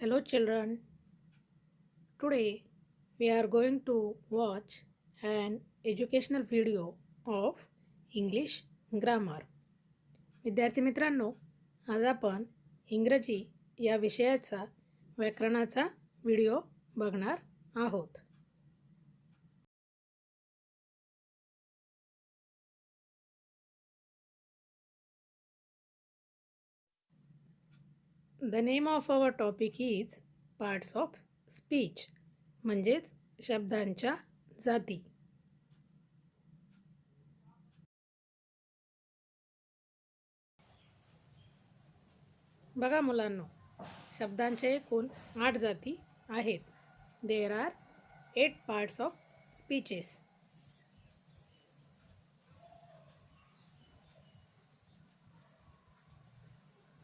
Hello, children. Today we are going to watch an educational video of English grammar. विद्यार्थी मित्रांनो, आज आपण इंग्रजी या विषयाचा व्याकरणाचा व्हिडिओ बघणार आहोत. The name of our topic is parts of speech, म्हणजेच शब्दांच्या जाती. बघा मुलांनो, शब्दांच्या एकूण 8 जाती आहेत. There are 8 parts of speeches.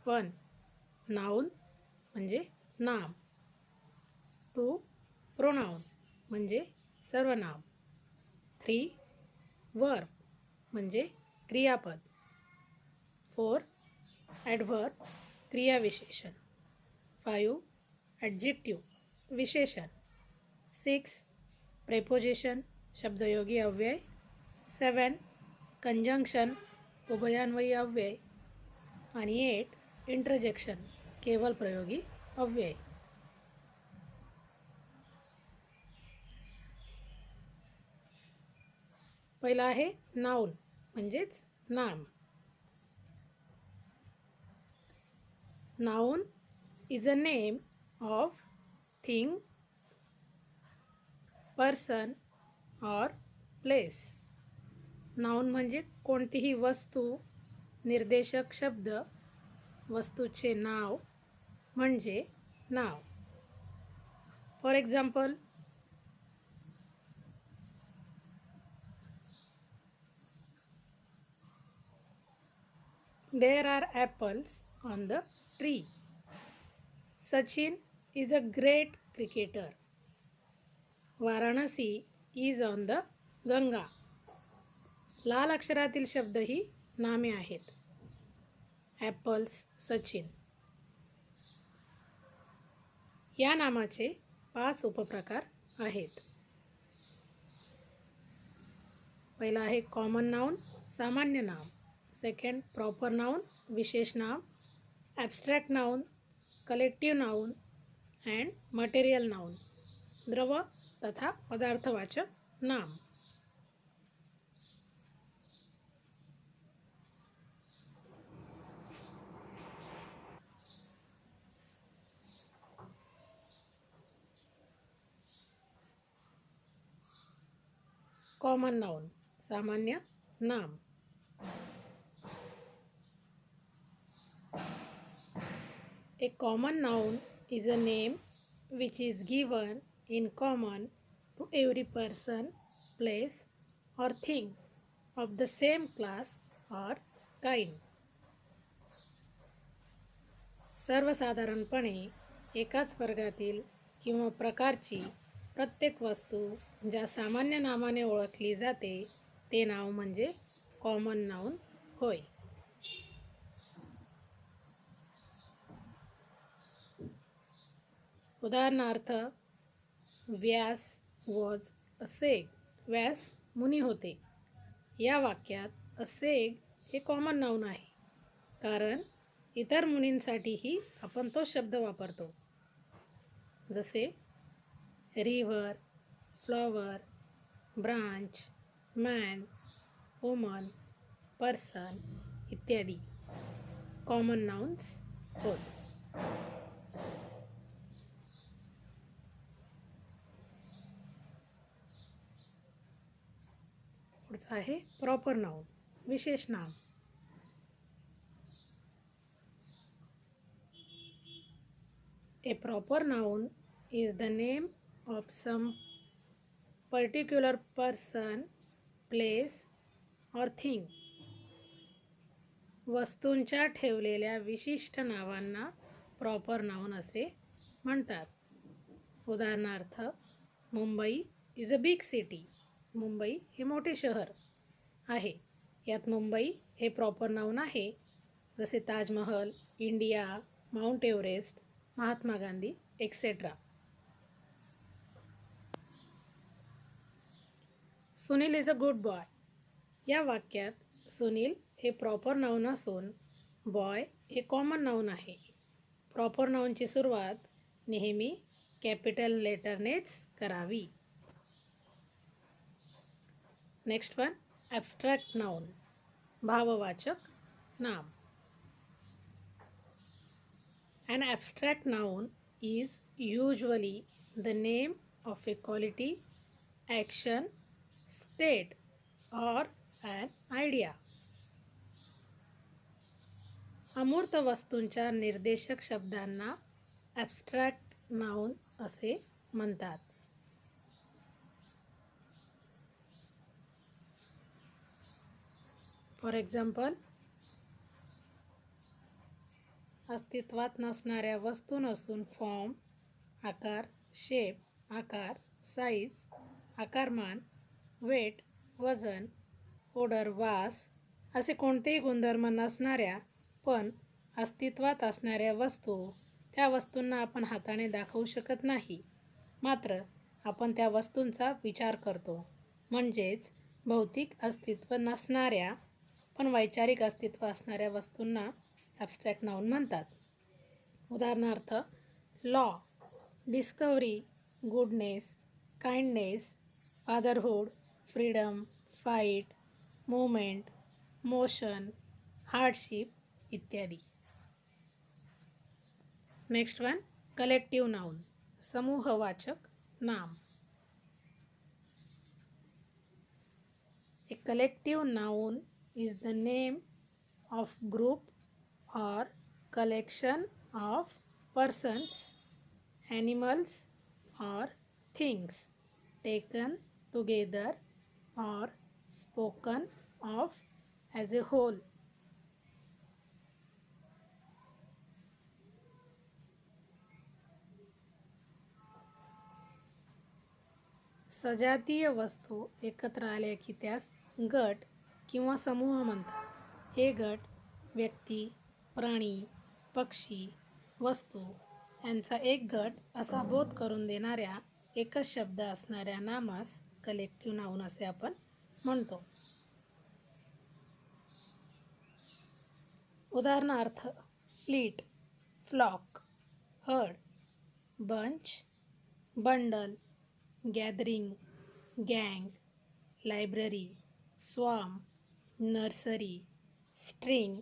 1. Noun म्हणजे नाम. 2. प्रोनाउन म्हणजे सर्वनाम. 3. वर्ब म्हणजे क्रियापद. 4. ॲडव्हर्ब क्रियाविशेषण. 5. ॲडजेक्टिव्ह विशेषण. 6. प्रेपोजिशन शब्दयोगी अव्यय. 7. कंजंक्शन उभयान्वयी अव्यय. आणि 8. इंटरजेक्शन केवल प्रयोगी अव्यय. पहिला आहे नाउन म्हणजेच नाम. Noun is a name of thing, person और प्लेस. नाउन म्हणजे कोणतीही वस्तू, निर्देशक शब्द, वस्तूचे नाव म्हणजे नाव. For example, there are apples on the tree. Sachin is a great cricketer. Varanasi is on the Ganga. लाल अक्षरातील शब्द ही नामे आहेत. ॲपल्स, सचिन. या नामाचे 5 उपप्रकार आहेत. पहिला आहे कॉमन नाउन सामान्य नाम. सेकंड प्रॉपर नाउन विशेष नाम. Abstract noun collective noun and material noun द्रव तथा पदार्थवाचक नाम. कॉमन नाउन सामान्य नाम. A common noun is a name which is given in common to every person, place or thing of the same class or kind. सर्वसाधारणपणे एकाच वर्गातील किंवा प्रकारची प्रत्येक वस्तू ज्या सामान्य नामाने ओळखली जाते ते नाव म्हणजे कॉमन नाउन होय. उदाहरणार्थ, व्यास वॉज अ सेग. व्यास मुनी होते. या वाक्यात अ सेग हे कॉमन नाउन आहे, कारण इतर मुनींसाठीही आपण तो शब्द वापरतो, जसे river, flower, branch, man, woman, person इत्यादी कॉमन नाउन्स होत. पुढचं आहे प्रॉपर नाउन विशेष नाम. A proper noun is the name of some particular person, place or thing. वस्तूंच्या ठेवलेल्या विशिष्ट नावांना प्रॉपर नाउन असे म्हणतात. उदाहरणार्थ, Mumbai is a big city. Mumbai हे मोठे शहर आहे. यात मुंबई हे प्रॉपर नाउन आहे, जसे Taj Mahal, India, mount Everest, Mahatma Gandhi etcetera. Sunil is a good boy. या वाक्यात सुनील हे प्रॉपर नाऊन असून बॉय हे कॉमन नाऊन आहे. प्रॉपर नाऊनची सुरुवात नेहमी कॅपिटल लेटरनेच करावी. नेक्स्ट वन, ॲब्स्ट्रॅक्ट नाऊन, भाववाचक नाम. An abstract noun is usually the name of a quality, action, state, or an idea. अमूर्त वस्तूंच्या निर्देशक शब्दांना ॲब्स्ट्रॅक्ट नाऊन असे म्हणतात. फॉर एक्झाम्पल, अस्तित्वात नसणाऱ्या वस्तू नसून फॉर्म, आकार, शेप, आकार, साईज, आकारमान, वेट, वजन, ओडर, वास असे कोणतेही गुणधर्म नसणाऱ्या पण अस्तित्वात असणाऱ्या वस्तू, त्या वस्तूंना आपण हाताने दाखवू शकत नाही, मात्र आपण त्या वस्तूंचा विचार करतो. म्हणजेच भौतिक अस्तित्व नसणाऱ्या पण वैचारिक अस्तित्व असणाऱ्या वस्तूंना ॲब्स्ट्रॅक्ट नाऊन म्हणतात. उदाहरणार्थ, law, discovery, goodness, kindness, fatherhood, freedom, fight, movement, motion, hardship इत्यादी. नेक्स्ट वन, कलेक्टिव्ह नाऊन, समूहवाचक नाम. A collective noun is the name of group or collection of persons, animals or things taken together or spoken of as a whole. सजातीय वस्तू एकत्र आल्या की त्यास गट किंवा समूह म्हणतात. हे गट व्यक्ती, प्राणी, पक्षी, वस्तू यांचा एक गट असा बोध करून देणाऱ्या एकच शब्द असणाऱ्या नामास कलेक्टिव्ह नाऊन असे आपण म्हणतो. उदाहरणार्थ, fleet, flock, herd, bunch, bundle, gathering, गँग, लायब्ररी, स्वाम, नर्सरी, स्ट्रिंग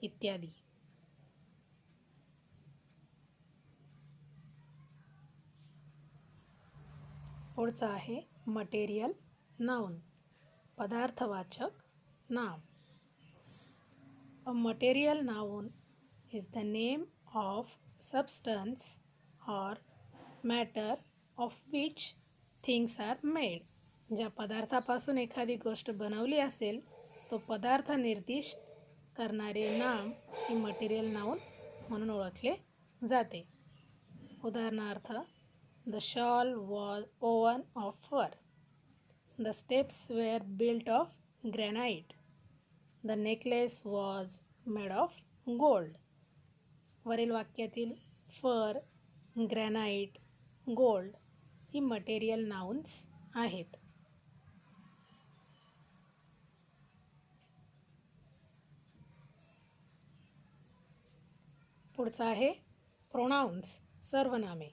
इत्यादी. पुढचा आहे मटेरियल नाऊन, पदार्थवाचक नाम. A material noun is the name of substance or matter of which things are made. ज्या पदार्थापासून एखादी गोष्ट बनवली असेल तो पदार्थ निर्दिष्ट करणारे नाम हे मटेरियल नाऊन म्हणून ओळखले जाते. उदाहरणार्थ, the shawl was woven of fur, the steps were built of granite, the necklace was made of gold. वरील वाक्यातील फर, ग्रॅनाइट, गोल्ड ही मटेरियल नाउन्स आहेत. पुढचा आहे प्रोनाउन्स, सर्वनामे.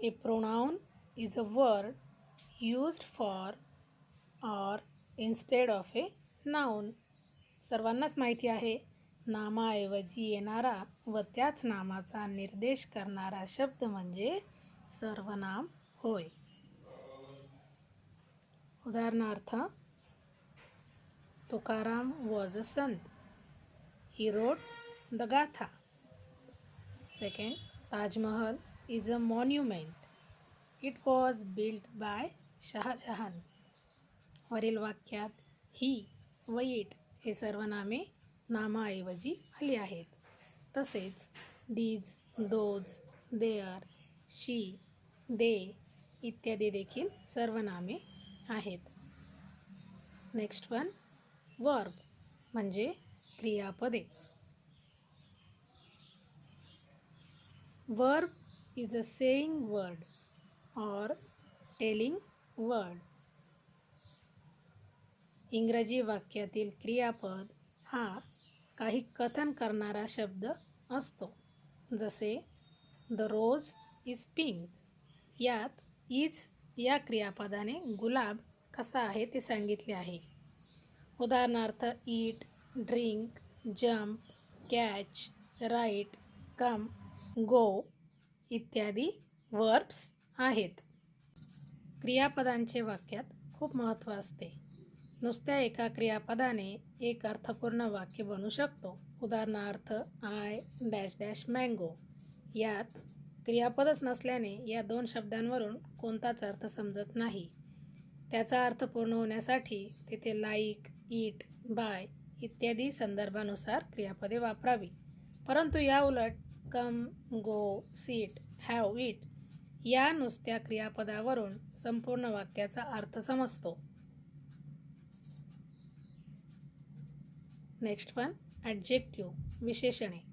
A pronoun is a word used for or instead of a noun. सर्वांनाच माहिती आहे, नामाऐवजी येणारा व त्याच नामाचा निर्देश करणारा शब्द म्हणजे सर्वनाम होय. उदाहरणार्थ, Tukaram was a Sant, he wrote the Gatha. Second, Taj Mahal is a monument. It was built by Shah Jahan. वरील वाक्यात ही व इट हे सर्वनामे नामाऐवजी आली आहेत. तसेच दीज, दोज, देअर, शी, दे इत्यादी देखील सर्वनामे आहेत. नेक्स्ट वन, वर्ब म्हणजे क्रियापदे. Verb is a saying word or telling word. इंग्रजी वाक्यातील क्रियापद हा काही कथन करणारा शब्द असतो. जसे द रोज इज पिंक. यात इज या क्रियापदाने गुलाब कसा आहे ते सांगितले आहे. उदाहरणार्थ ईट, ड्रिंक, जम्प, कॅच, राईट, कम, गो इत्यादी वर्ब्स आहेत. क्रियापदांचे वाक्यात खूप महत्त्व असते. नुसत्या एका क्रियापदाने एक अर्थपूर्ण वाक्य बनू शकतो. उदाहरणार्थ आय डॅश डॅश मँगो. यात क्रियापदच नसल्याने या 2 शब्दांवरून कोणताच अर्थ समजत नाही. त्याचा अर्थ पूर्ण होण्यासाठी तेथे लाईक, ईट, बाय इत्यादी संदर्भानुसार क्रियापदे वापरावी. परंतु या उलट कम, गो, सीट, हॅव, इट या नुसत्या क्रियापदावरून संपूर्ण वाक्याचा अर्थ समजतो. नेक्स्ट वन, ॲडजेक्टिव्ह, विशेषणे.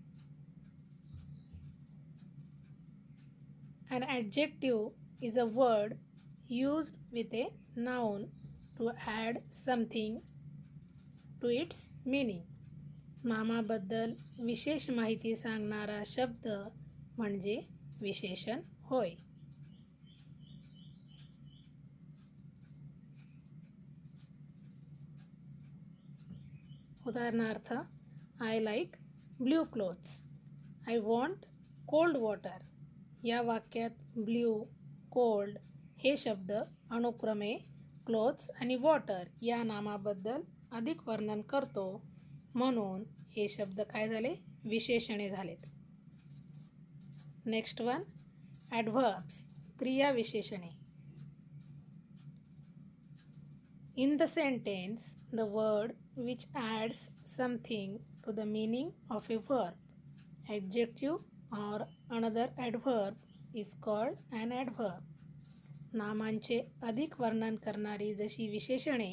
An adjective is a word used with a noun to add something to its meaning. नामाबद्दल विशेष माहिती सांगणारा शब्द म्हणजे विशेषण होय. उदाहरणार्थ I like blue clothes. I want cold water. या वाक्यात ब्ल्यू, कोल्ड हे शब्द अनुक्रमे क्लोथ्स आणि वॉटर या नामाबद्दल अधिक वर्णन करतो, म्हणून हे शब्द काय झाले, विशेषणे झालेत. नेक्स्ट वन, ॲडव्हर्ब्स, क्रियाविशेषणे. In the sentence, the word which adds something to the meaning of a verb, adjective or another adverb is called an adverb. नामांचे अधिक वर्णन करणारी जशी विशेषणे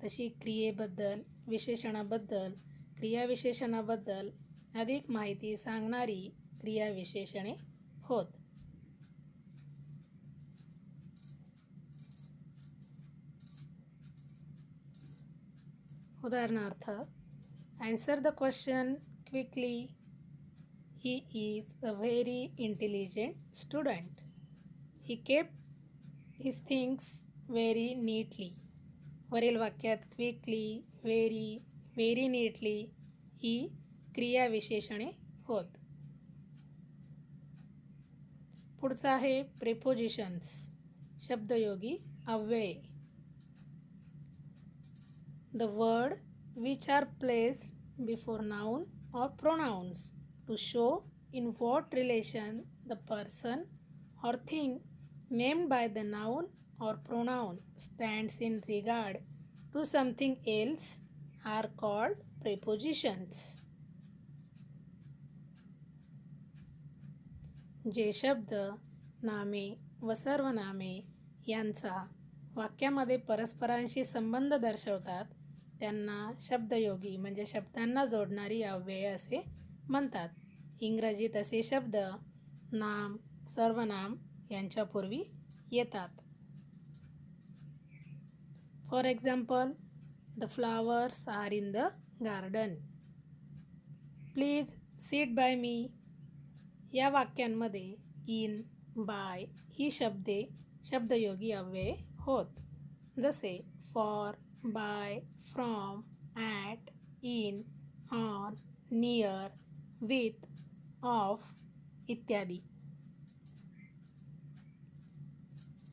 तशी क्रियेबद्दल, विशेषणाबद्दल, क्रियाविशेषणाबद्दल अधिक माहिती सांगणारी क्रियाविशेषणे होत. उदाहरणार्थ answer the question quickly. He is a very intelligent student. He kept his things very neatly. वरील वाक्यात क्विकली, व्हेरी नीटली ही क्रियाविशेषणे होत. पुढचं आहे prepositions, शब्दयोगी अव्यये. The word which are placed before noun or pronouns to show in what relation the person or thing named by the noun or pronoun stands in regard to something else are called prepositions. जे शब्द, नामे व सर्वनामे यांचा वाक्यामध्ये परस्परांशी संबंध दर्शवतात त्यांना शब्दयोगी म्हणजे शब्दांना जोडणारी अव्यये असे म्हणतात. इंग्रजीत असे शब्द नाम, सर्वनाम यांच्यापूर्वी येतात. For example, the flowers are in the garden. Please sit by me. या वाक्यांमध्ये इन, बाय ही शब्दे शब्दयोगी अव्यये होत. जसे for, by, from, at, in, on, near, with, of इत्यादी.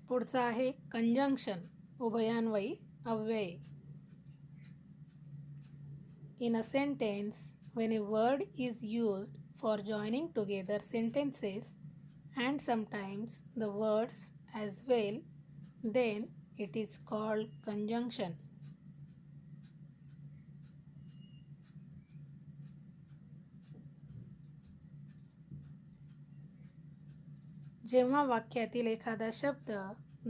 पुढचं आहे कंजंक्शन, उभयान्वयी अव्यये. In a sentence, when a word is used for joining together sentences and sometimes the words as well, then it is called conjunction. जेव्हा वाक्यातील एखादा शब्द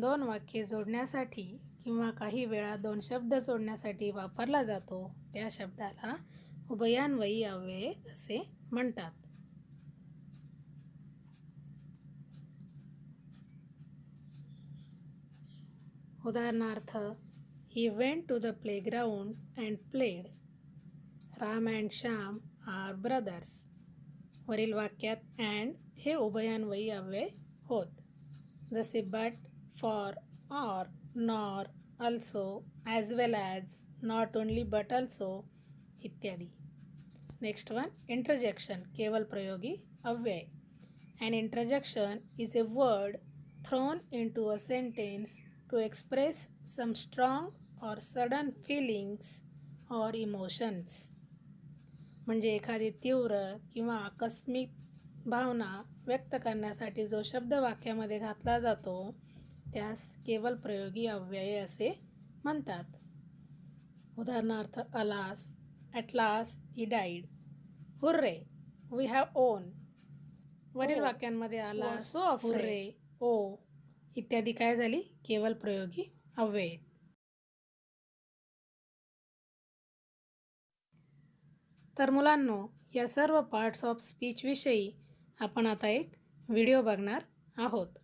2 वाक्ये जोडण्यासाठी किंवा काही वेळा 2 शब्द जोडण्यासाठी वापरला जातो त्या शब्दाला उभयान्वयी अव्यये असे म्हणतात. उदाहरणार्थ he went to the playground and played. Ram and Shyam are brothers. वरील वाक्यात अँड हे उभयान्वयी अव्यय होत, जसे but, for, or, nor, also, as well as, not only but also इत्यादी. नेक्स्ट वन, इंटरजेक्शन केवल प्रयोगी अव्यय. An interjection is a word thrown into a sentence to express some strong or sudden feelings or emotions. म्हणजे एखादी तीव्र किंवा आकस्मिक भावना व्यक्त करण्यासाठी जो शब्द वाक्यामध्ये घातला जातो त्यास केवल प्रयोगी अव्यय असे म्हणतात. उदाहरणार्थ alas, at last he died. Hurray, we have won. वरील वाक्यांमध्ये अलास, हुर्रे, ओ इत्यादी काय झाली? केवल प्रयोगी अव्यय. तर मुलांनो, या सर्व पार्ट्स ऑफ स्पीच विषयी आपण आता एक व्हिडिओ बघणार आहोत.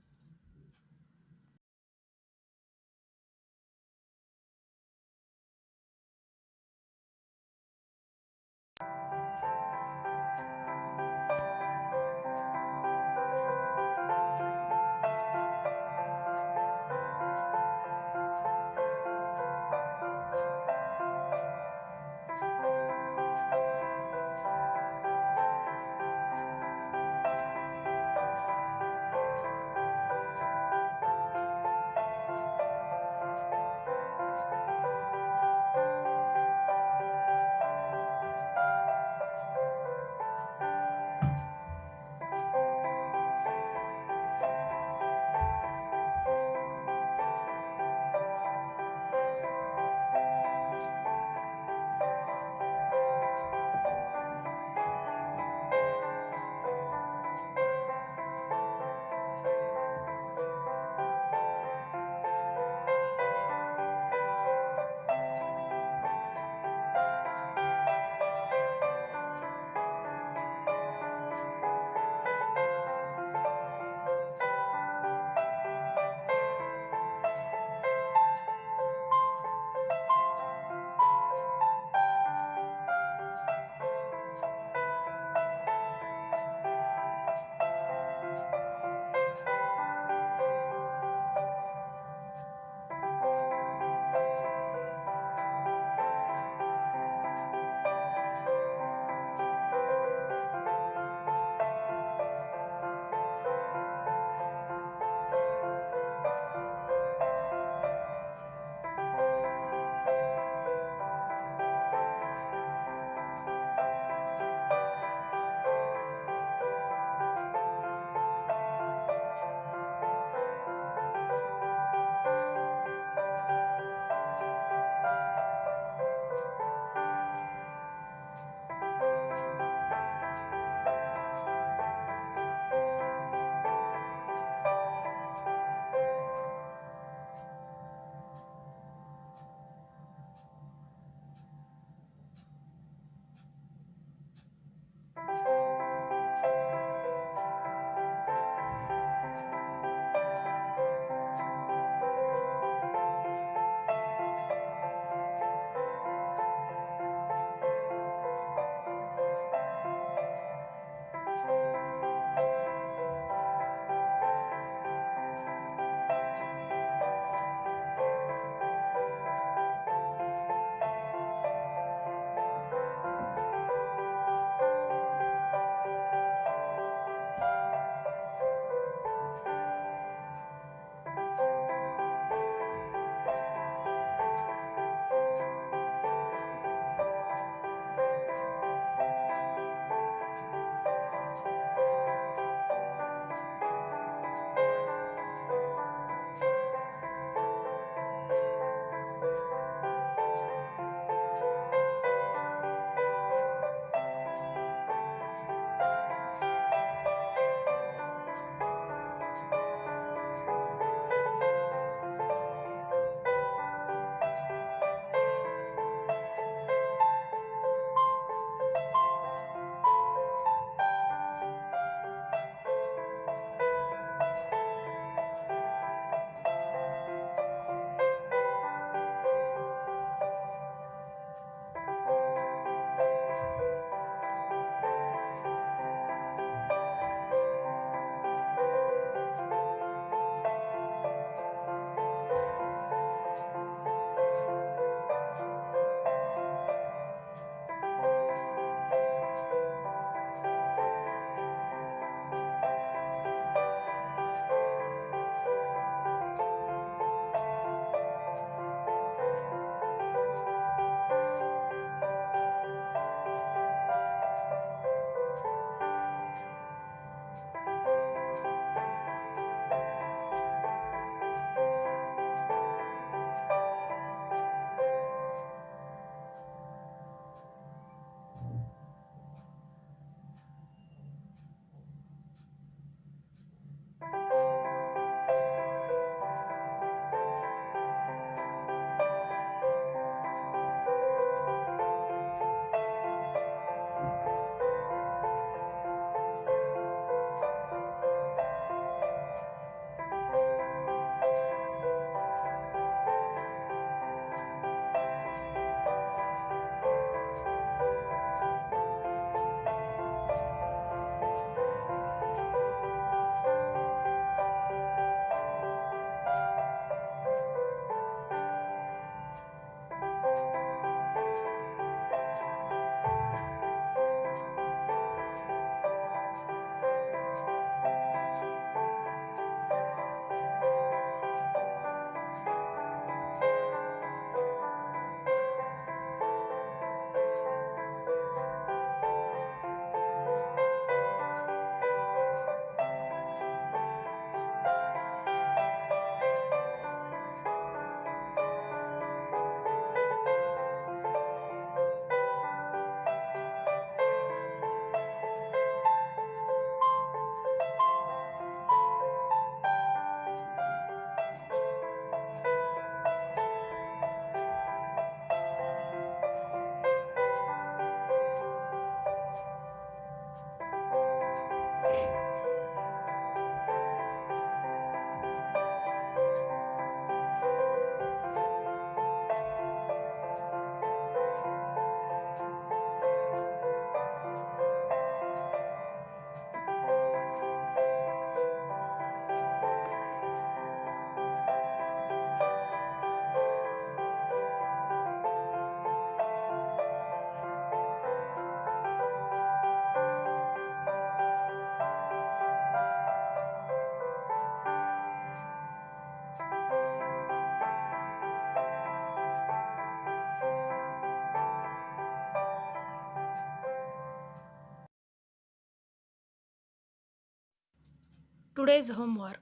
Today's homework.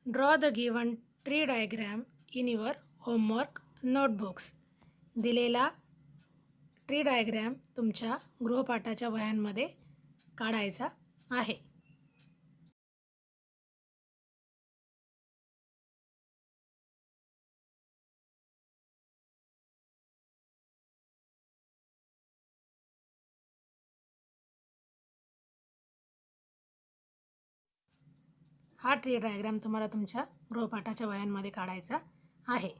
Draw the given tree diagram in your homework notebooks. दिलेला ट्री डायग्रॅम तुमच्या गृहपाठाच्या वह्यांमध्ये काढायचा आहे. हा ट्री डायग्राम तुम्हाला तुमच्या गृहपाठाच्या वह्यांमध्ये काढायचा आहे.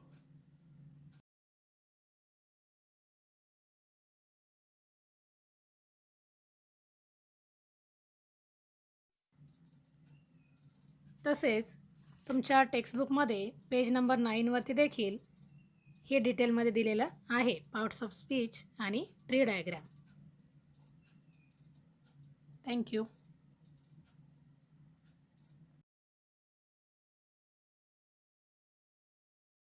तसेच तुमच्या टेक्स्टबुकमध्ये पेज नंबर 9वरती देखील हे डिटेलमध्ये दिलेलं आहे पार्ट्स ऑफ स्पीच आणि ट्री डायग्राम. थँक्यू.